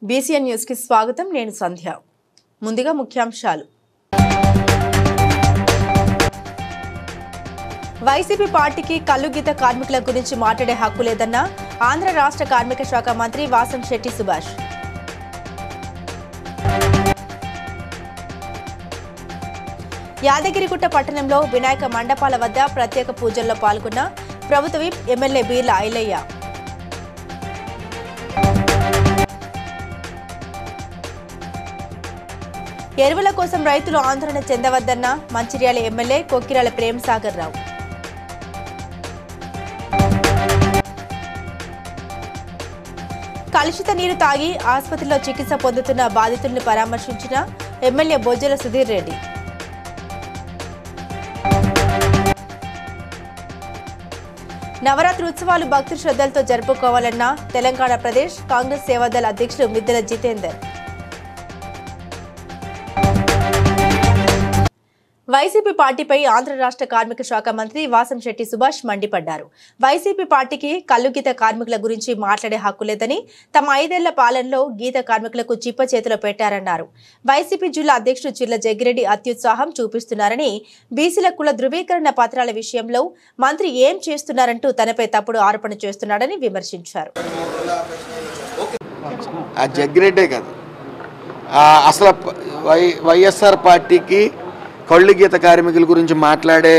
BCN news కి స్వాగతం. నేను సంధ్య. ముందుగా ముఖ్యాంశాలు. వైసీపీ పార్టీకి కల్లుగీత కార్మికుల గురించి మాట్లాడే హక్కు లేదన్న ఆంధ్ర రాష్ట్ర కార్మిక శాఖ మంత్రి వాసంశెట్టి సుభాష్. యాదగిరిగుట్ట పట్టణంలో వినాయక మండపాల వద్ద ప్రత్యేక పూజల్లో పాల్గొన్న ప్రభుత్వ విప్ ఎమ్మెల్యే బీర్ల ఐలయ్య. ఎరువుల కోసం రైతులు ఆందోళన చెందవద్దన్న మంచిర్యాల ఎమ్మెల్యే కొక్కిరాల ప్రేమసాగర్ రావు. కలుషిత నీరు తాగి ఆసుపత్రిలో చికిత్స పొందుతున్న బాధితులను పరామర్శించిన ఎమ్మెల్యే బొజ్జల సుధీర్ రెడ్డి. నవరాత్రి ఉత్సవాలు భక్తి శ్రద్ధలతో జరుపుకోవాలన్న తెలంగాణ ప్రదేశ్ కాంగ్రెస్ సేవాదళ అధ్యక్షులు మిద్దెల జితేందర్. వైసీపీ పార్టీపై ఆంధ్ర రాష్ట్ర కార్మిక శాఖ మంత్రి వాసంశెట్టి సుభాష్ మండిపడ్డారు. వైసీపీ పార్టీకి కల్లుగీత కార్మికుల గురించి మాట్లాడే హక్కు లేదని, తమ 5 ఏళ్ల పాలనలో గీత కార్మికులకు చిప్ప చేతిలో పెట్టారన్నారు. వైసీపీ జిల్లా అధ్యక్షుడు చిర్ల జగ్గిరెడ్డి అత్యుత్సాహం చూపిస్తున్నారని, బీసీల కుల ధృవీకరణ పత్రాల విషయంలో మంత్రి ఏం చేస్తున్నారంటూ తనపై తప్పుడు ఆరోపణ చేస్తున్నాడని విమర్శించారు. అసలు వైఎస్ఆర్ పార్టీకి కళ్ళు గీత కార్మికుల గురించి మాట్లాడే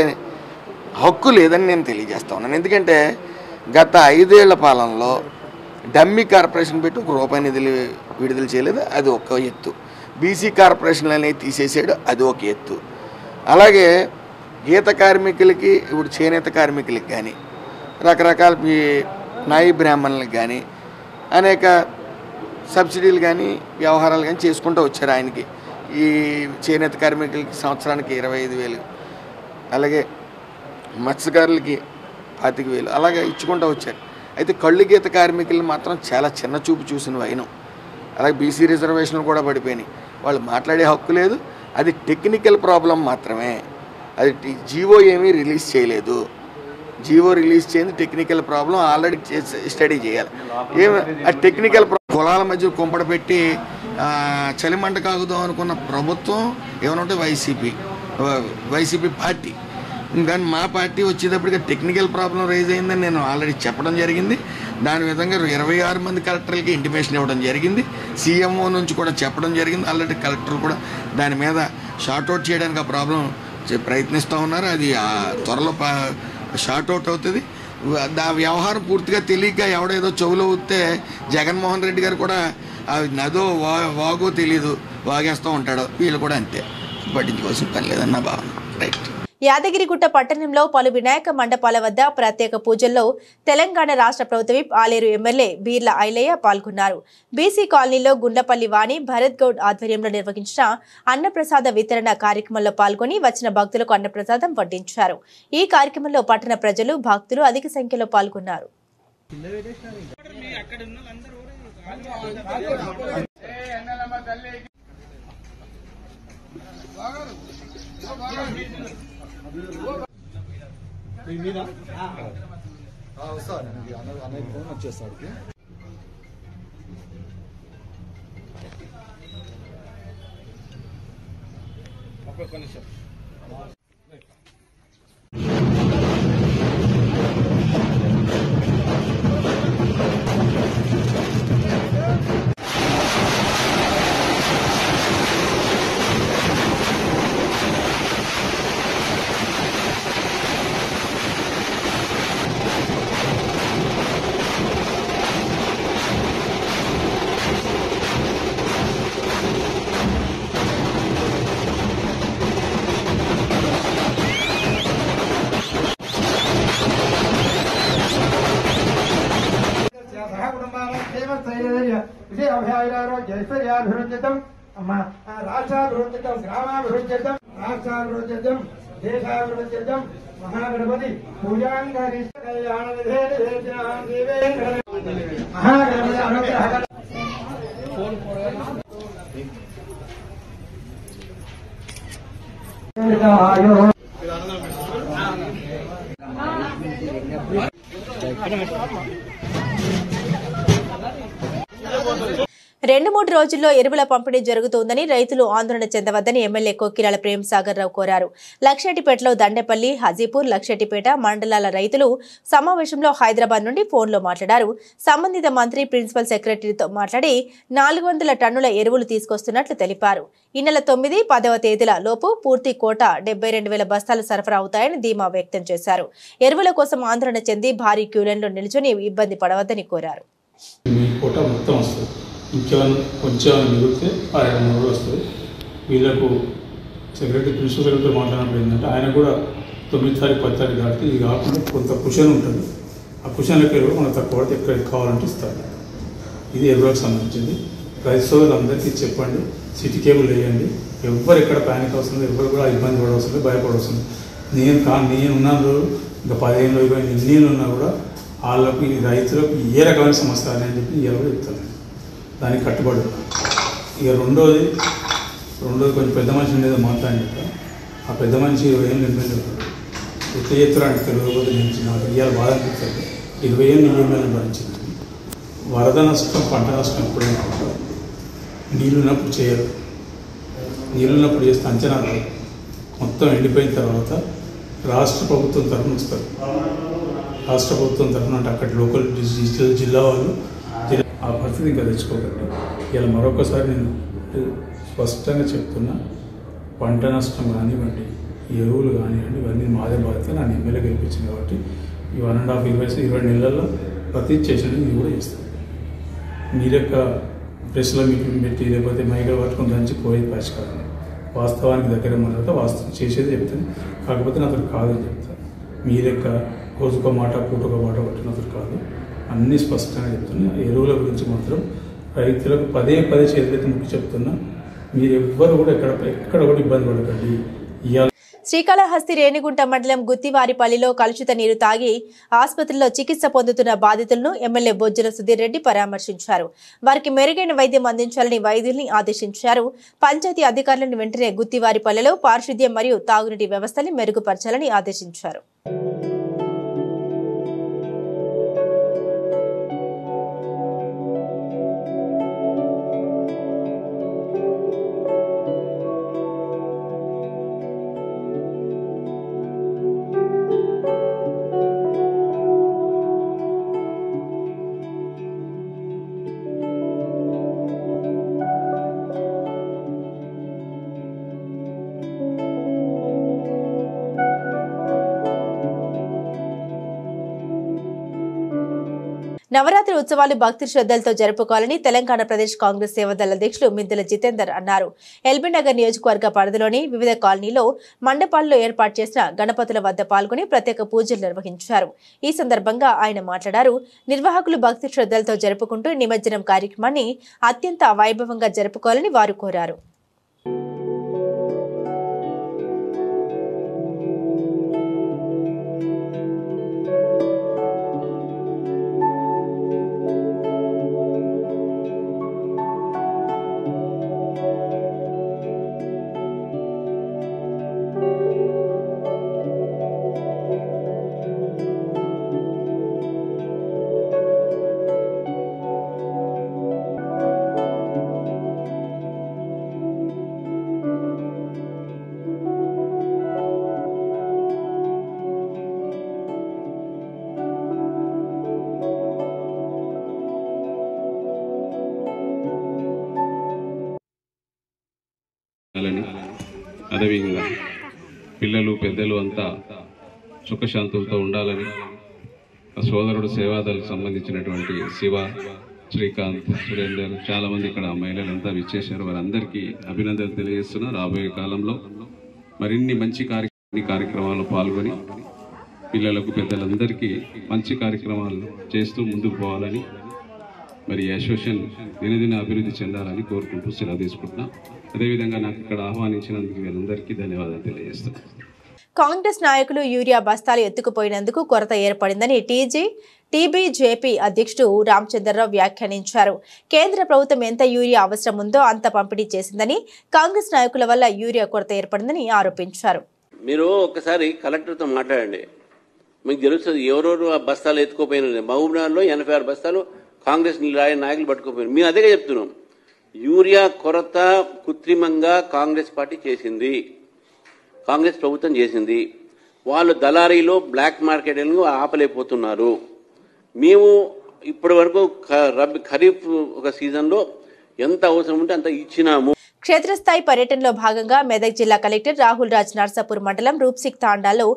హక్కు లేదని నేను తెలియజేస్తా ఉన్నాను. ఎందుకంటే గత 5 ఏళ్ల పాలనలో డమ్మీ కార్పొరేషన్ పెట్టి ₹1 నిధులు విడుదల చేయలేదు, అది ఒక ఎత్తు. బీసీ కార్పొరేషన్లు అనేవి తీసేసాడు, అది ఒక ఎత్తు. అలాగే గీత కార్మికులకి, ఇప్పుడు చేనేత కార్మికులకి కానీ, రకరకాల నాయి బ్రాహ్మణులకు కానీ అనేక సబ్సిడీలు కానీ వ్యవహారాలు కానీ చేసుకుంటూ వచ్చారు. ఆయనకి ఈ చేనేత కార్మికులకి సంవత్సరానికి 25,000, అలాగే మత్స్యకారులకి 25,000 అలాగే ఇచ్చుకుంటూ వచ్చారు. అయితే కళ్ళు గీత కార్మికులు మాత్రం చాలా చిన్న చూపు చూసిన వైనం. అలాగే బీసీ రిజర్వేషన్లు కూడా పడిపోయినాయి. వాళ్ళు మాట్లాడే హక్కు లేదు. అది టెక్నికల్ ప్రాబ్లం మాత్రమే. అది జీవో ఏమీ రిలీజ్ చేయలేదు. జీవో రిలీజ్ చేయండి, టెక్నికల్ ప్రాబ్లం ఆల్రెడీ స్టడీ చేయాలి. ఏమి ఆ టెక్నికల్ కులాల మధ్య కుంపడ పెట్టి చలిమంట కాగుదాం అనుకున్న ప్రభుత్వం ఏమనంటే వైసీపీ పార్టీ. కానీ మా పార్టీ వచ్చేటప్పటికి టెక్నికల్ ప్రాబ్లం రైజ్ అయిందని నేను ఆల్రెడీ చెప్పడం జరిగింది. దాని విధంగా 26 మంది కలెక్టర్లకి ఇంటిమేషన్ ఇవ్వడం జరిగింది. సీఎంఓ నుంచి కూడా చెప్పడం జరిగింది. ఆల్రెడీ కలెక్టర్ కూడా దాని మీద షార్ట్అవుట్ చేయడానికి ఆ ప్రాబ్లం ప్రయత్నిస్తూ ఉన్నారు. అది త్వరలో షార్ట్అవుట్ అవుతుంది. ఆ వ్యవహారం పూర్తిగా తెలియక ఎవడేదో చెవులో ఊస్తే జగన్మోహన్ రెడ్డి గారు కూడా నదో వాగో తెలీదు వాగేస్తూ ఉంటాడు. వీళ్ళు కూడా అంతే, పట్టించుకోవాల్సిన పని లేదన్న భావన. రైట్. యాదగిరిగుట్ట పట్టణంలో పలు వినాయక మండపాల వద్ద ప్రత్యేక పూజల్లో తెలంగాణ రాష్ట్ర ప్రభుత్వ విప్ ఆలేరు ఎమ్మెల్యే బీర్ల ఐలయ్య పాల్గొన్నారు. బీసీ కాలనీలో గుండ్లపల్లి వాణి భరత్ గౌడ్ ఆధ్వర్యంలో నిర్వహించిన అన్నప్రసాద వితరణ కార్యక్రమంలో పాల్గొని వచ్చిన భక్తులకు అన్నప్రసాదం వడ్డించారు. ఈ కార్యక్రమంలో పట్టణ ప్రజలు, భక్తులు అధిక సంఖ్యలో పాల్గొన్నారు. రాష్ట్రాభివృద్ధితం, గ్రామాభివృద్ధితం, రాష్ట్రాభివృద్ధితం, దేశాభివృద్ధితం మహాగణపతి పూజాంగరి కళ్యాణ మహాగణపతి అనుగ్రహ 2-3 రోజుల్లో ఎరువుల పంపిణీ జరుగుతుందని రైతులు ఆందోళన చెందవద్దని ఎమ్మెల్యే కొక్కిరాల ప్రేమ్ సాగర్ రావు కోరారు. లక్షెట్టిపేటలో దండేపల్లి, హజీపూర్, లక్షెట్టిపేట మండలాల రైతులు సమావేశంలో హైదరాబాద్ నుండి ఫోన్లో మాట్లాడారు. సంబంధిత మంత్రి ప్రిన్సిపల్ సెక్రటరీతో మాట్లాడి 400 టన్నుల ఎరువులు తీసుకొస్తున్నట్లు తెలిపారు. ఈ నెల 9, 10వ తేదీల లోపు పూర్తి కోట 72,000 బస్తాలు సరఫరా అవుతాయని ధీమా వ్యక్తం చేశారు. ఎరువుల కోసం ఆందోళన చెంది భారీ క్యూలైన్లో నిల్చొని ఇబ్బంది పడవద్దని కోరారు. ఇంకేమైనా కొంచెం మిగిలితే 2 రోజులు వస్తుంది. వీళ్ళకు సెక్రటరీ ప్రిన్సిపల్ సెక్రటరీ మాట్లాడినప్పుడు ఏంటంటే ఆయన కూడా 9 తారీఖు 10 తారీఖు దాటితే ఇది కాకుండా కొంత కుషన్ ఉంటుంది. ఆ కుషన్లకి ఎరువు మనకు తక్కువ పడితే ఎక్కడ కావాలంటే ఇస్తారు. ఇది ఎరువులకు సంబంధించింది. రైతు సోదరులందరికీ చెప్పండి, సిటీ కేబుల్ వేయండి. ఎవ్వరు ఎక్కడ ప్యానిక్ అవసరం లేదు, ఎవరు కూడా ఇబ్బంది పడవలసిన లేదు, భయపడవలసిన లేదు. నేను ఉన్నాను ఇంకా 15 20 ఎన్ని ఉన్నా కూడా వాళ్ళకు ఈ రైతులకు ఏ రకమైన సమస్య అని చెప్పి ఎవరు చెప్తాను. దానికి కట్టుబడి. ఇక రెండోది కొంచెం పెద్ద మనిషి ఉండేది మాట్లాడినట్టు ఆ పెద్ద మనిషి 20 ఏళ్ళు నిర్ణయించారు. ఎట్లా చేస్తారని తెలియకపోతే నేను నాకు ఇవాళ బాధ అనిపిస్తుంది. 20 ఏళ్ళు ఈఎంఐలను భరించింది. వరద నష్టం, పంట నష్టం ఎప్పుడైనా ఉంటుంది. నీళ్ళు ఉన్నప్పుడు చేయరు. నీళ్ళు ఉన్నప్పుడు చేస్తే అంచనా రాదు. మొత్తం ఎండిపోయిన తర్వాత రాష్ట్ర ప్రభుత్వం తరఫున వస్తారు. రాష్ట్ర ప్రభుత్వం తరఫున అంటే అక్కడ లోకల్ జిల్లా వాళ్ళు ఆ పరిస్థితి ఇంకా తెచ్చుకోకండి. ఇలా మరొకసారి నేను స్పష్టంగా చెప్తున్నా, పంట నష్టం కానివ్వండి, ఎరువులు కానివ్వండి, ఇవన్నీ మాదే బాధ్యత. నన్ను ఎమ్మెల్యే గెలిపించింది కాబట్టి ఈ 1.5 20 నెలల్లో ప్రతి చేసినది ఇది కూడా చేస్తాను. మీరు యొక్క ప్రెస్లో మీటింగ్ పెట్టి లేకపోతే మైగా పట్టుకుని దంచి పోయేది పరిష్కారం. వాస్తవానికి దగ్గర మొదలైతే వాస్తవం చేసేది చెప్తాను. కాకపోతే నా అతను కాదని చెప్తాను. మీరు యొక్క రోజుకో మాట పూటొక మాట పట్టిన అతను కాదు. అన్నీ స్పష్టంగా చెప్తున్నా. ఎరువుల గురించి మాత్రం రైతులకు పదే చేతులైతే ముఖ్య చెప్తున్నా. మీరు ఎవ్వరు కూడా ఎక్కడ కూడా ఇబ్బంది పడకండి. శ్రీకాళహస్తి రేణిగుంట మండలం గుత్తివారిపల్లిలో కలుషిత నీరు తాగి ఆసుపత్రిలో చికిత్స పొందుతున్న బాధితులను ఎమ్మెల్యే బొజ్జల సుధీర్ రెడ్డి పరామర్శించారు. వారికి మెరుగైన వైద్యం అందించాలని వైద్యుల్ని ఆదేశించారు. పంచాయతీ అధికారులను వెంటనే గుత్తివారిపల్లిలో పారిశుద్ధ్యం మరియు తాగునీటి వ్యవస్థని మెరుగుపరచాలని ఆదేశించారు. నవరాత్రి ఉత్సవాలు భక్తి శ్రద్ధలతో జరుపుకోవాలని తెలంగాణ ప్రదేశ్ కాంగ్రెస్ సేవాదళ అధ్యక్షులు మిద్దెల జితేందర్ అన్నారు. ఎల్బీనగర్ నియోజకవర్గ పరిధిలోని వివిధ కాలనీలో మండపాల్లో ఏర్పాటు చేసిన గణపతుల వద్ద పాల్గొని ప్రత్యేక పూజలు నిర్వహించారు. ఈ సందర్భంగా ఆయన మాట్లాడారు. నిర్వాహకులు భక్తి శ్రద్ధలతో జరుపుకుంటూ నిమజ్జనం కార్యక్రమాన్ని అత్యంత వైభవంగా జరుపుకోవాలని వారు కోరారు. అదేవిధంగా పిల్లలు పెద్దలు అంతా సుఖశాంతులతో ఉండాలని సోదరుడు సేవాదళకు సంబంధించినటువంటి శివ, శ్రీకాంత్, సురేందర్, చాలా మంది ఇక్కడ మహిళలంతా విచ్చేశారు. వారందరికీ అభినందనలు తెలియజేస్తున్నా. రాబోయే కాలంలో మరిన్ని మంచి కార్యక్రమాల్లో పాల్గొని పిల్లలకు పెద్దలందరికీ మంచి కార్యక్రమాలు చేస్తూ ముందుకు పోవాలని, మరి అసోసియేషన్ దినదిన అభివృద్ధి చెందాలని కోరుకుంటూ సెలవు తీసుకుంటున్నా. అదేవిధంగా నాకు ఇక్కడ ఆహ్వానించినందుకు వీరందరికీ ధన్యవాదాలు తెలియజేస్తున్నాను. కాంగ్రెస్ నాయకులు యూరియా బస్తాలు ఎత్తుకుపోయినందుకు కొరత ఏర్పడిందని టీబీజేపీ అధ్యక్షుడు రామచంద్రరావు వ్యాఖ్యానించారు. కేంద్ర ప్రభుత్వం ఎంత యూరియా అవసరం ఉందో అంత పంపిణీ చేసిందని, కాంగ్రెస్ నాయకుల వల్ల యూరియా కొరత ఏర్పడిందని ఆరోపించారు. మీరు ఒకసారి కలెక్టర్తో మాట్లాడండి, మీకు తెలుస్తుంది ఎవరెవరు ఆ బస్తాలు ఎత్తుకోపోయిన. మహబూబ్నగర్లో 86 బస్తాలు కాంగ్రెస్ నాయకులు పట్టుకోపోయినారు. మేము అదేగా చెప్తున్నాం. యూరియా కొరత కృత్రిమంగా కాంగ్రెస్ పార్టీ చేసింది, కాంగ్రెస్ ప్రభుత్వం చేసింది. వాళ్ళు దళారీలో బ్లాక్ మార్కెటింగ్ ఆపలేకపోతున్నారు. మేము ఇప్పటి వరకు ఖరీఫ్ ఒక సీజన్లో ఎంత అవసరం ఉంటే అంత ఇచ్చినాము. క్షేత్రస్థాయి పర్యటనలో భాగంగా మెదక్ జిల్లా కలెక్టర్ రాహుల్ రాజ్ నర్సాపూర్ మండలం రూప్సిక్ తాండాలో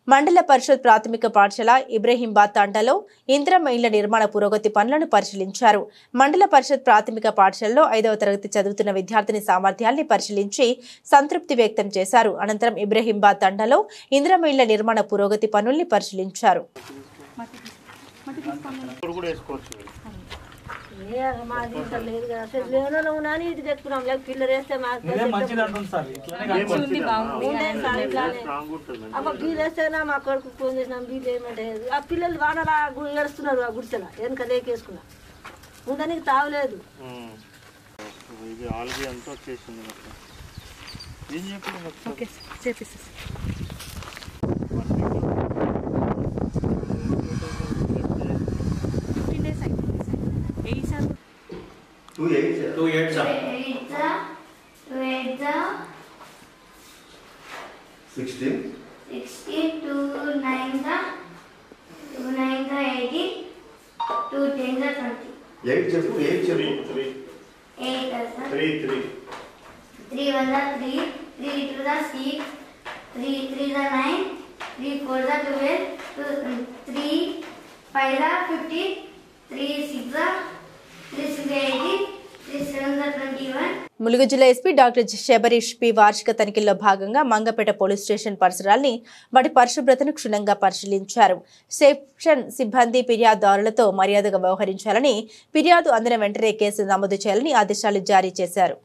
మండల పరిషత్ ప్రాథమిక పాఠశాల ఇబ్రహీంబాద్ తాండాలో ఇందిరమ్మ ఇళ్ల నిర్మాణ పురోగతి పనులను పరిశీలించారు. మండల పరిషత్ ప్రాథమిక పాఠశాలలో 5వ తరగతి చదువుతున్న విద్యార్థిని సామర్థ్యాన్ని పరిశీలించి సంతృప్తి వ్యక్తం చేశారు. అనంతరం ఇబ్రహీంబాద్ తాండాలో ఇందిరమ్మ ఇళ్ల నిర్మాణ పురోగతి పనుల్ని పరిశీలించారు. లేదు కదా అసలు లేనో ఉన్నాని ఇది తెచ్చుకున్నాం లేక పిల్లలు వేస్తే అమ్మ బీలు వేస్తేనా మా కొడుకు ఫోన్ చేసినాం బీలు ఏమంటే ఆ పిల్లలు వానలా ఏడుస్తున్నారు ఆ గుడిసెలా వెనక లేకేసుకున్నా ఉండడానికి తావలేదు. ములుగు జిల్లా ఎస్పీ డాక్టర్ శబరీష్ పి వార్షిక తనిఖీల్లో భాగంగా మంగపేట పోలీస్ స్టేషన్ పరిసరాల్ని వాటి పరిశుభ్రతను క్షుణ్ణంగా పరిశీలించారు. సెక్షన్ సిబ్బంది ఫిర్యాదుదారులతో మర్యాదగా వ్యవహరించాలని, ఫిర్యాదు అందిన వెంటనే కేసు నమోదు చేయాలని ఆదేశాలు జారీ చేశారు.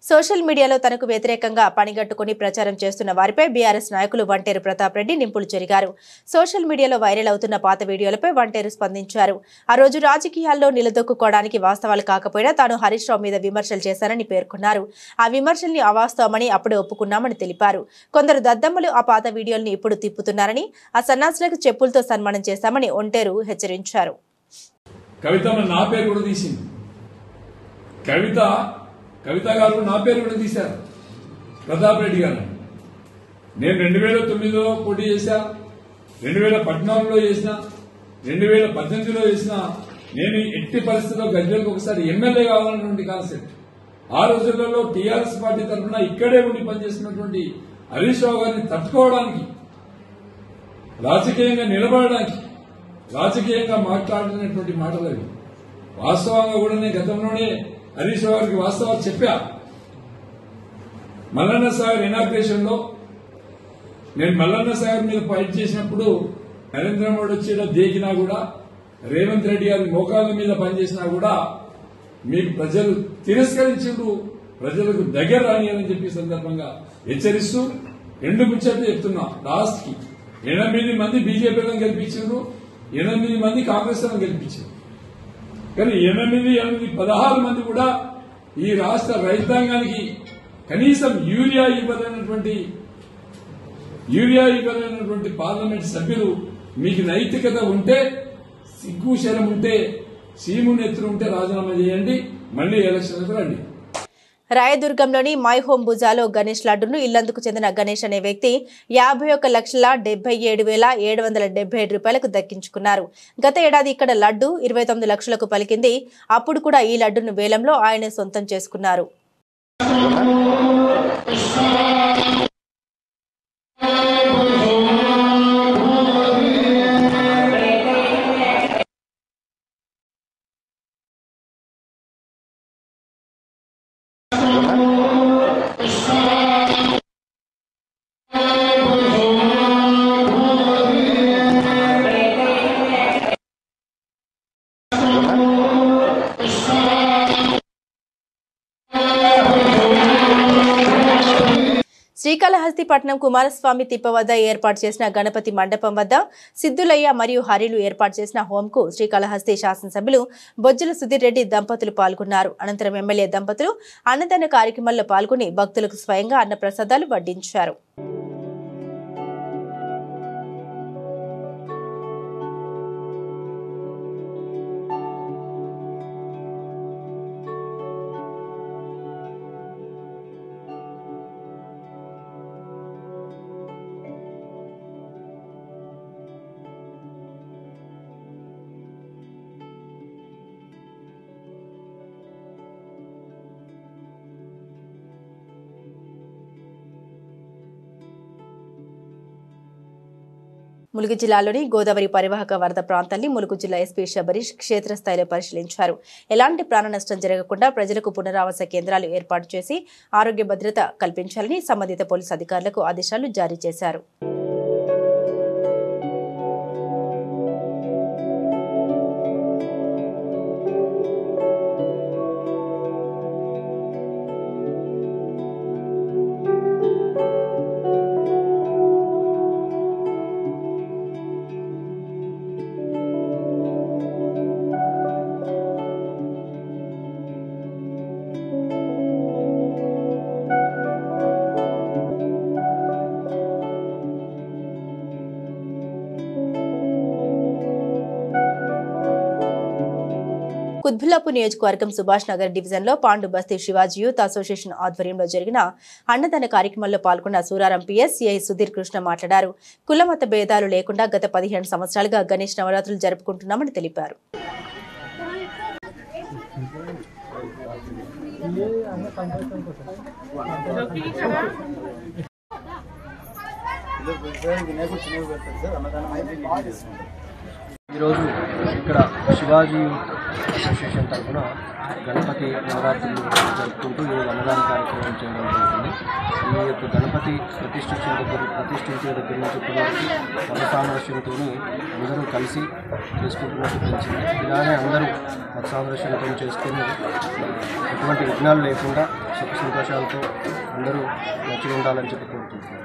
సోషల్ మీడియాలో తనకు వ్యతిరేకంగా పనిగట్టుకుని ప్రచారం చేస్తున్న వారిపై బీఆర్ఎస్ నాయకులు వంటేరు ప్రతాప్ రెడ్డి నింపులు జరిగారు. సోషల్ మీడియాలో వైరల్ అవుతున్న పాత వీడియోలపై వంటేరు స్పందించారు. ఆ రోజు రాజకీయాల్లో నిలదొక్కుకోవడానికి వాస్తవాలు కాకపోయినా తాను హరీష్ రావు మీద విమర్శలు చేశానని పేర్కొన్నారు. ఆ విమర్శల్ని అవాస్తవమని అప్పుడే ఒప్పుకున్నామని తెలిపారు. కొందరు దద్దమ్మలు ఆ పాత వీడియోల్ని ఇప్పుడు తిప్పుతున్నారని, ఆ సన్నాసులకు చెప్పులతో సన్మానం చేశామని వంటేరు హెచ్చరించారు. కవిత గారు నా పేరు కూడా తీశారు, ప్రతాప్ రెడ్డి గారు. నేను 2009లో పోటీ చేశా, 2014లో చేసిన, 2018లో చేసిన. నేను ఎట్టి పరిస్థితుల్లో గజ్వేల్కి ఒకసారి ఎమ్మెల్యే కావాలన్నటువంటి కాన్సెప్ట్. ఆ రోజులలో టీఆర్ఎస్ పార్టీ తరఫున ఇక్కడే ఉండి పనిచేస్తున్నటువంటి హరీష్ రావు గారిని తట్టుకోవడానికి, రాజకీయంగా నిలబడడానికి, రాజకీయంగా మాట్లాడుతున్నటువంటి మాటలు అవి. వాస్తవంగా కూడా నేను గతంలోనే హరీష్ రావు గారికి వాస్తవాలు చెప్పా. మల్లన్న సాగర్ ఇనాగ్రేషన్ లో నేను మల్లన్న సాగర్ మీద ఫైట్ చేసినప్పుడు నరేంద్ర మోడీ వచ్చి దేకినా కూడా, రేవంత్ రెడ్డి గారి మోకాళ్ళ మీద పనిచేసినా కూడా మీకు ప్రజలు తిరస్కరించారు, ప్రజలకు దగ్గర రానియాలని చెప్పి సందర్భంగా హెచ్చరిస్తూ 2 ముచ్చట్లు చెప్తున్నా. లాస్ట్ కి 8 మంది బీజేపీలను గెలిపించారు, 8 మంది కాంగ్రెస్ లను గెలిపించారు. కానీ 16 మంది కూడా ఈ రాష్ట్ర రైతాంగానికి కనీసం యూరియా ఇవ్వలేనటువంటి పార్లమెంట్ సభ్యులు, మీకు నైతికత ఉంటే, సిగ్గు శరం ఉంటే, సీము నెత్తులు ఉంటే రాజీనామా చేయండి, మళ్లీ ఎలక్షన్లకు రండి. రాయదుర్గంలోని మై హోమ్ బుజాలో గణేష్ లడ్డును ఇల్లందుకు చెందిన గణేష్ అనే వ్యక్తి 51,77,777 రూపాయలకు దక్కించుకున్నారు. గత ఏడాది ఇక్కడ లడ్డు 29 లక్షలకు పలికింది. అప్పుడు కూడా ఈ లడ్డును వేలంలో ఆయన సొంతం చేసుకున్నారు. శ్రీకాళహస్తిపట్నం కుమారస్వామి తిప్ప వద్ద ఏర్పాటు చేసిన గణపతి మండపం వద్ద సిద్ధులయ్య మరియు హరిలు ఏర్పాటు చేసిన హోంకు శ్రీకాళహస్తి శాసనసభ్యులు బొజ్జల సుధీర్ రెడ్డి దంపతులు పాల్గొన్నారు. అనంతరం ఎమ్మెల్యే దంపతులు అన్నదాన కార్యక్రమంలో పాల్గొని భక్తులకు స్వయంగా అన్నప్రసాదాలు వడ్డించారు. ములుగు జిల్లాలోని గోదావరి పరివాహక వరద ప్రాంతాన్ని ములుగు జిల్లా ఎస్పీ శబరీష్ క్షేత్రస్థాయిలో పరిశీలించారు. ఎలాంటి ప్రాణ నష్టం జరగకుండా ప్రజలకు పునరావాస కేంద్రాలు ఏర్పాటు చేసి ఆరోగ్య భద్రత కల్పించాలని సంబంధిత పోలీసు అధికారులకు ఆదేశాలు జారీ చేశారు. కుత్బుల్లాపూర్ నియోజకవర్గం సుభాష్ నగర్ డివిజన్లో పాండు బస్తీ శివాజీ యూత్ అసోసియేషన్ ఆధ్వర్యంలో జరిగిన అన్నదాన కార్యక్రమంలో పాల్గొన్న సూరారం పిఎస్ సిఐ సుధీర్ కృష్ణ మాట్లాడారు. కులమత భేదాలు లేకుండా గత 15 సంవత్సరాలుగా గణేష్ నవరాత్రులు జరుపుకుంటున్నామని తెలిపారు. ఈరోజు ఇక్కడ శివాజీ అసోసియేషన్ తరఫున గణపతి నవరాత్రులు జరుపుకుంటూ ఈ అన్నదాన కార్యక్రమం చేయడం జరుగుతుంది. ఈ యొక్క గణపతి ప్రతిష్ఠించే దగ్గర నుంచి ఇప్పటివరకు మత సామరస్యంతో అందరూ కలిసి చేసుకుంటున్నట్టు తెలిసింది. ఇలానే అందరూ మత సామరస్యంతో చేసుకుని ఎటువంటి విఘ్నాలు లేకుండా సుఖ సంతోషాలతో అందరూ మంచిగా ఉండాలని చెప్పి కోరుకుంటున్నారు.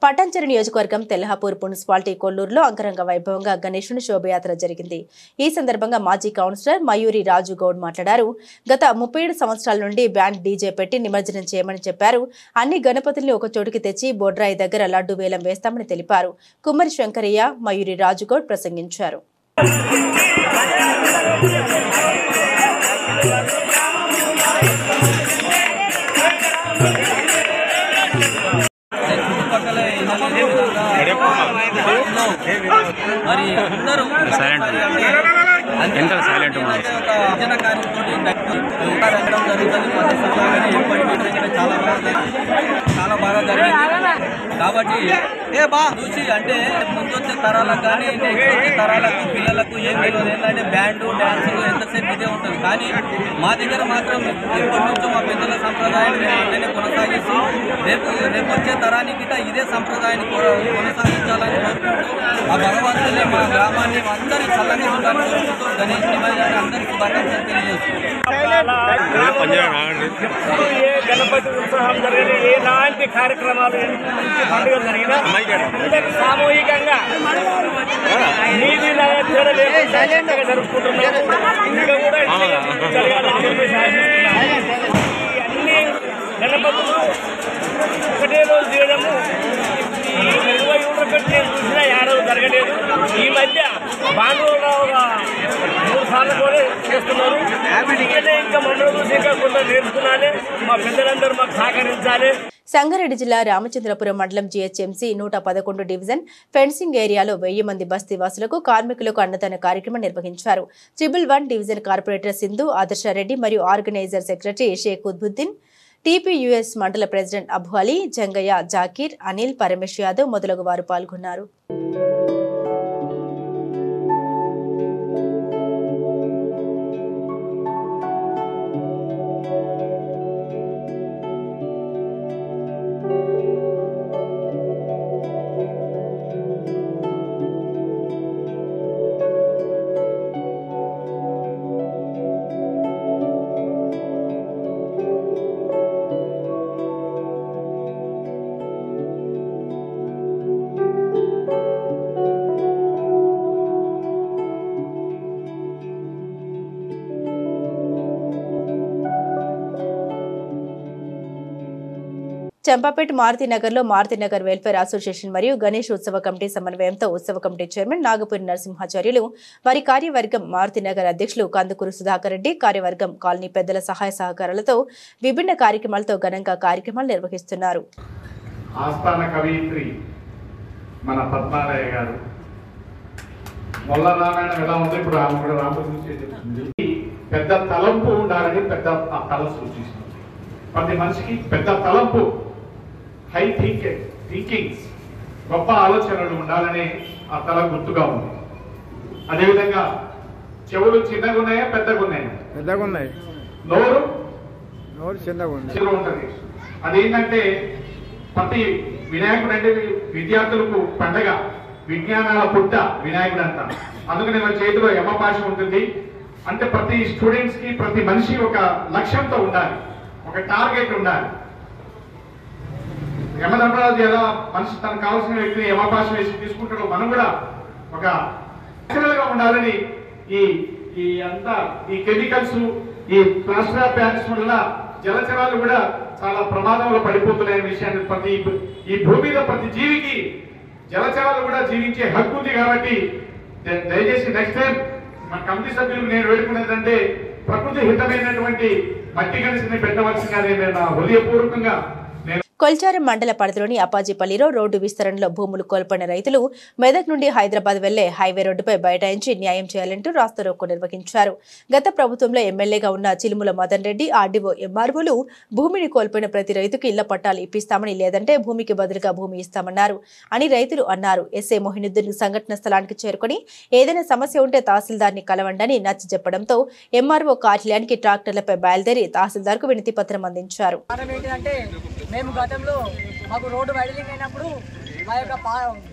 పటాన్చెరు నియోజకవర్గం తెల్హాపూర్ మున్సిపాలిటీ కొల్లూరులో అంగరంగ వైభవంగా గణేశుని శోభయాత్ర జరిగింది. ఈ సందర్భంగా మాజీ కౌన్సిలర్ మయూరి రాజు గౌడ్ మాట్లాడారు. గత 37 సంవత్సరాల నుండి బ్యాండ్ డీజే పెట్టి నిమజ్జనం చేయమని చెప్పారు. అన్ని గణపతుల్ని ఒక చోటుకి తెచ్చి బొడ్రాయి దగ్గర లడ్డు వేలం వేస్తామని తెలిపారు. కుమ్మరి శంకరయ్య, మయూరి రాజు గౌడ్ ప్రసంగించారు. మరి అందరూ ఎంత సైలెంట్ చాలా బాగా జరిగింది. కాబట్టి చూసి అంటే ముందొచ్చే తరాలకు కానీ నెక్స్ట్ వచ్చే తరాలకు పిల్లలకు ఏం తెలియదు. ఏంటంటే బ్యాండు డ్యాన్సులు ఎంతసేపు ఇదే ఉంటుంది. కానీ మా దగ్గర మాత్రం ఎప్పటి నుంచో మా పెద్దల సంప్రదాయాన్ని మేము అంటేనే కొనసాగిస్తూ రేపు వచ్చే తరానికి ఇదే సంప్రదాయాన్ని కొనసాగించాలని కోరుకుంటూ ఆ భగవంతుని మా గ్రామాన్ని అందరి చల్లని ఉండాలని కోరుకుంటూ గణేష్ నిమజ్జనాన్ని అందరికీ శుభాకాంక్షలు గణపతి ఉత్సవం జరిగిన ఎలాంటి కార్యక్రమాలు పండుగలు జరిగినా అందరూ సామూహికంగా నీది జరుపుకుంటున్నారు. ఇంకా కూడా జరగాలని చెప్పేసి అన్ని గణపతులు ఒకటే రోజు చేయడము 20 ఊళ్ళ పెట్టి నేను చూసినా 50 జరగలేదు. ఈ మధ్య బాంగ్లూరులో ఒక 3 సార్లు కూడా చేస్తున్నారు. ఇంకా మనలో చూసి ఇంకా కొంత నేర్చుకున్నాలి. మా పెద్దలందరూ మాకు సహకరించాలి. సంగారెడ్డి జిల్లా రామచంద్రపురం మండలం జీహెచ్ఎంసీ 111 డివిజన్ ఫెన్సింగ్ ఏరియాలో 1000 మంది బస్తీవాసులకు కార్మికులకు అన్నదాన కార్యక్రమం నిర్వహించారు. 111 డివిజన్ కార్పొరేటర్ సింధు ఆదర్శారెడ్డి మరియు ఆర్గనైజర్ సెక్రటరీ షేక్ ఉద్బుద్దీన్, టీపీయూఎస్ మండల ప్రెసిడెంట్ అబు అలీ, జంగయ్య, జాకీర్, అనిల్, పరమేశ్ యాదవ్ మొదలగు వారు పాల్గొన్నారు. చంపాపేట్ మారుతినగర్లో మారుతినగర్ వెల్ఫేర్ అసోసియేషన్ మరియు గణేష్ ఉత్సవ కమిటీ సమన్వయంతో ఉత్సవ కమిటీ చైర్మన్ నాగపూరి నరసింహాచార్యులు, వారి కార్యవర్గం మారుతినగర్ అధ్యక్షులు కందుకూరు సుధాకర్ రెడ్డి, కార్యవర్గం కాలనీ పెద్దల సహాయ సహకారాలతో విభిన్న కార్యక్రమాలతో ఘనంగా కార్యక్రమాలు నిర్వహిస్తున్నారు. ఆస్థాన కవయిత్రి మన పద్మాలయ గారు మొల్ల రామాయణం ఎలా ఉంది, ఇప్పుడు ఆమె కూడా రామకృష్ణ పెద్ద తలంపు ఉండాలని పెద్ద కళ సూచిస్తుంది. ప్రతి మనిషికి పెద్ద తలంపు, హై థింకింగ్స్, గొప్ప ఆలోచనలు ఉండాలని ఆ తల గుర్తుగా ఉంది. అదేవిధంగా చెవులు చిన్నగా ఉన్నాయా పెద్దగా ఉన్నాయా? పెద్దగా ఉన్నాయి. నోరు చిన్నగా ఉంటుంది. అదేంటంటే ప్రతి వినాయకుడు అంటే విద్యార్థులకు పండగ, విజ్ఞానాల పుట్ట వినాయకుడు అంటాం. అందుకని మన చేతిలో యమపాశ ఉంటుంది. అంటే ప్రతి స్టూడెంట్స్ కి ప్రతి మనిషి ఒక లక్ష్యంతో ఉండాలి, ఒక టార్గెట్ ఉండాలి. యమధర్మరాజు ఎలా మనిషి తనకు కావాల్సిన వ్యక్తిని యమపాశ వేసి తీసుకుంటాడో మనం కూడా ఒక గా ఉండాలని ఈ అంతా ఈ కెమికల్స్, ఈ ప్లాస్టర్ ఆఫ్ ప్యారిస్ వల్ల జలచరాలు కూడా చాలా ప్రమాదంలో పడిపోతున్నాయనే విషయాన్ని ఈ భూమి మీద ప్రతి జీవికి జలచరాలు కూడా జీవించే హక్కు ఉంది. కాబట్టి దయచేసి నెక్స్ట్ టైం మన కమిటీ సభ్యులకు నేను వేడుకునేదంటే ప్రకృతి హితమైనటువంటి మట్టి గణేశుని పెట్టవలసిందిగా నేను నా హృదయపూర్వకంగా కొల్చారం మండల పరిధిలోని అప్పాజీపల్లిలో రోడ్డు విస్తరణలో భూములు కోల్పోయిన రైతులు మెదక్ నుండి హైదరాబాద్ వెళ్లే హైవే రోడ్డుపై బైఠాయించి న్యాయం చేయాలంటూ రాస్తారోకో నిర్వహించారు. గత ప్రభుత్వంలో ఎమ్మెల్యేగా ఉన్న చిలుముల మదన్ రెడ్డి, ఆర్డీఓ, ఎంఆర్ఓలు భూమిని కోల్పోయిన ప్రతి రైతుకు ఇళ్ల పట్టాలు ఇప్పిస్తామని, లేదంటే భూమికి బదులుగా భూమి ఇస్తామన్నారు అని రైతులు అన్నారు. ఎస్ఐ మొహినుద్దీన్ సంఘటన స్థలానికి చేరుకుని ఏదైనా సమస్య ఉంటే తహసీల్దార్ని కలవండని నచ్చ చెప్పడంతో ఎంఆర్ఓ కార్యాలయానికి ట్రాక్టర్లపై బయలుదేరి తహసీల్దార్కు వినతి పత్రం అందించారు. గతంలో మాకు రోడ్డు వైడలింగ్ అయినప్పుడు మా యొక్క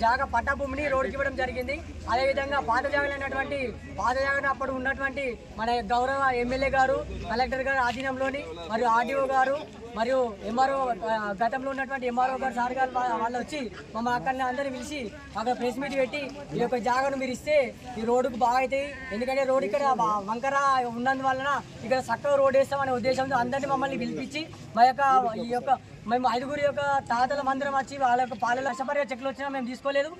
జాగా పట్టా భూమిని రోడ్డుకి ఇవ్వడం జరిగింది. అదేవిధంగా పాత జాగాలు అయినటువంటి పాత జాగాను అప్పుడు ఉన్నటువంటి మన గౌరవ ఎమ్మెల్యే గారు, కలెక్టర్ గారు ఆధీనంలోని మరియు ఆర్డీఓ గారు మరియు ఎంఆర్ఓ, గతంలో ఉన్నటువంటి ఎంఆర్ఓ గారు, సార్ గారు వాళ్ళు వచ్చి మా అక్కడిని అందరినీ పిలిచి అక్కడ ప్రెస్ మీట్ పెట్టి ఈ యొక్క జాగాను మీరు ఇస్తే ఈ రోడ్డుకు బాగా అవుతాయి, ఎందుకంటే రోడ్డు ఇక్కడ వంకర ఉన్నందువలన ఇక్కడ చక్కగా రోడ్డు వేస్తామనే ఉద్దేశంతో అందరినీ మమ్మల్ని పిలిపించి మేము 5గురి యొక్క తాతల మందిరం వచ్చి వాళ్ళ యొక్క పాలన లక్షపరిగా చెక్లు వచ్చినా మేము తీసుకోలేదు.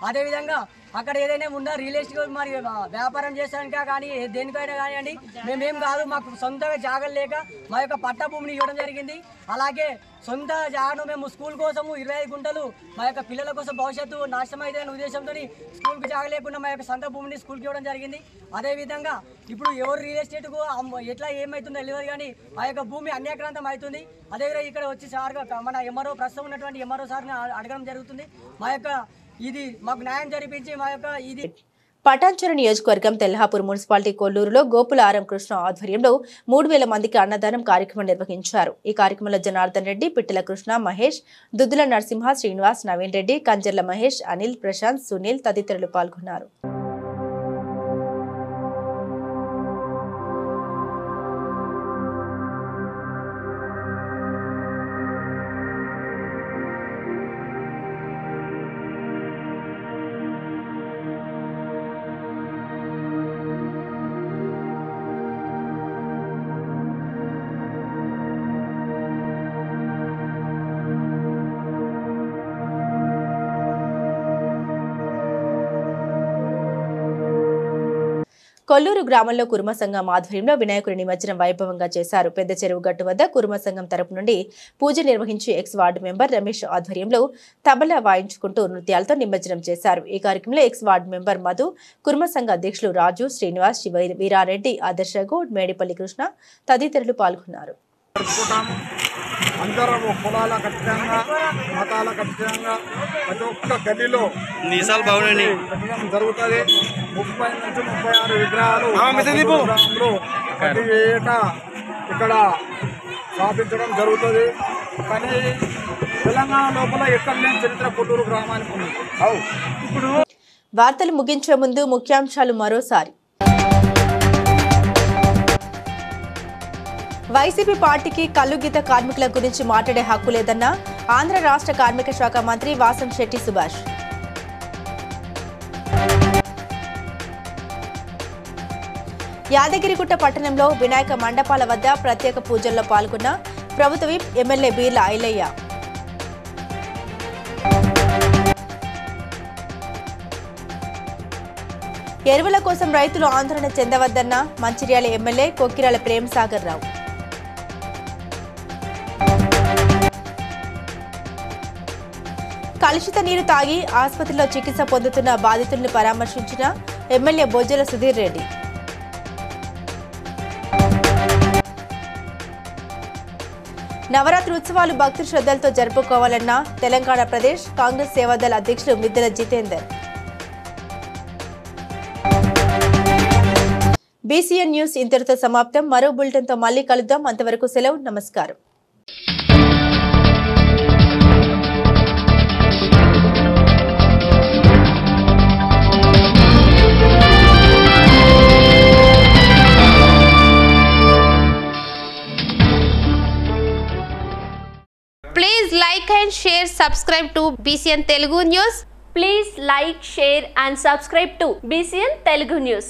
అదేవిధంగా అక్కడ ఏదైనా ఉన్న రియల్ ఎస్టేట్ మరి వ్యాపారం చేసానికా కానీ దేనికైనా కానివ్వండి, మేమేం కాదు, మాకు సొంతగా జాగలు లేక మా యొక్క పట్టా భూమిని ఇవ్వడం జరిగింది. అలాగే సొంత జాగను మేము స్కూల్ కోసము 25 గుంటలు మా యొక్క పిల్లల కోసం భవిష్యత్తు నాశనం అయితే అనే ఉద్దేశంతో స్కూల్కి జాగ లేకుండా మా యొక్క సొంత భూమిని స్కూల్కి ఇవ్వడం జరిగింది. అదేవిధంగా ఇప్పుడు ఎవరు రియల్ ఎస్టేట్కు ఎట్లా ఏమవుతుందో తెలియదు కానీ ఆ యొక్క భూమి అన్యాక్రాంతం అవుతుంది. అదేవిధంగా ఇక్కడ వచ్చి సార్గా మన ఎంఆర్ఓ ప్రస్తుతం ఉన్నటువంటి ఎంఆర్ఓ సార్ని అడగడం జరుగుతుంది. మా యొక్క ఇది మాకు న్యాయం జరిపించి మా యొక్క ఇది పటాన్చెరు నియోజకవర్గం తెల్హాపూర్ మున్సిపాలిటీ కొల్లూరులో గోపులారం కృష్ణ ఆధ్వర్యంలో 3000 మందికి అన్నదానం కార్యక్రమం నిర్వహించారు. ఈ కార్యక్రమంలో జనార్దన్ రెడ్డి, పిట్టల కృష్ణ, మహేష్, దుద్దుల నరసింహ, శ్రీనివాస్, నవీన్ రెడ్డి, కంజర్ల మహేష్, అనిల్, ప్రశాంత్, సునీల్ తదితరులు పాల్గొన్నారు. కొల్లూరు గ్రామంలో కుర్మ సంఘం ఆధ్వర్యంలో వినాయకుడి నిమజ్జనం వైభవంగా చేశారు. పెద్ద చెరువు గట్టు వద్ద కుర్మ సంఘం తరపు నుండి పూజ నిర్వహించి ఎక్స్ వార్డు మెంబర్ రమేష్ ఆధ్వర్యంలో తబలా వాయించుకుంటూ నృత్యాలతో నిమజ్జనం చేశారు. ఈ కార్యక్రమంలో ఎక్స్ వార్డు మెంబర్ మధు, కుర్మ సంఘ అధ్యక్షులు రాజు, శ్రీనివాస్, వీరారెడ్డి, ఆదర్శ గౌడ్, మేడిపల్లి కృష్ణ తదితరులు పాల్గొన్నారు. అందరం కులాల ఖచ్చితంగా మతాల ఖచ్చితంగా ప్రతి ఒక్క గదిలో పెట్టడం జరుగుతుంది. 30 నుంచి 36 విగ్రహాలు గ్రామంలో ప్రతి ఏటా ఇక్కడ స్థాపించడం జరుగుతుంది. కానీ తెలంగాణ లోపల ఎక్కడ లేని చరిత్ర కొల్లూరు గ్రామానికి ఉంది. ఇప్పుడు వార్తలు ముగించే ముందు ముఖ్యాంశాలు మరోసారి. వైసీపీ పార్టీకి కల్లుగీత కార్మికుల గురించి మాట్లాడే హక్కు లేదన్న ఆంధ్ర రాష్ట్ర కార్మిక శాఖ మంత్రి వాసంశెట్టి సుభాష్. యాదగిరిగుట్ట పట్టణంలో వినాయక మండపాల వద్ద ప్రత్యేక పూజల్లో పాల్గొన్న ప్రభుత్వ విప్ ఎమ్మెల్యే బీర్ల ఐలయ్య. ఎరువుల కోసం రైతులు ఆందోళన చెందవద్దన్న మంచిర్యాల ఎమ్మెల్యే కొక్కిరాల ప్రేమసాగర్ రావు. కలుషిత నీరు తాగి ఆసుపత్రిలో చికిత్స పొందుతున్న బాధితులను పరామర్శించిన ఎమ్మెల్యే బొజ్జల సుధీర్ రెడ్డి. నవరాత్రి ఉత్సవాలు భక్తి శ్రద్ధలతో జరుపుకోవాలన్న తెలంగాణ ప్రదేశ్ కాంగ్రెస్ సేవాదళ అధ్యక్షులు మిద్దెల జితేందర్. బీసీఎన్ న్యూస్ ఇంతటితో సమాప్తం. మరో బులెటిన్తో మళ్ళీ కలుద్దాం. అంతవరకు సెలవు. నమస్కారం. Please like and share, subscribe to BCN Telugu News. Please like, share and subscribe to BCN Telugu News.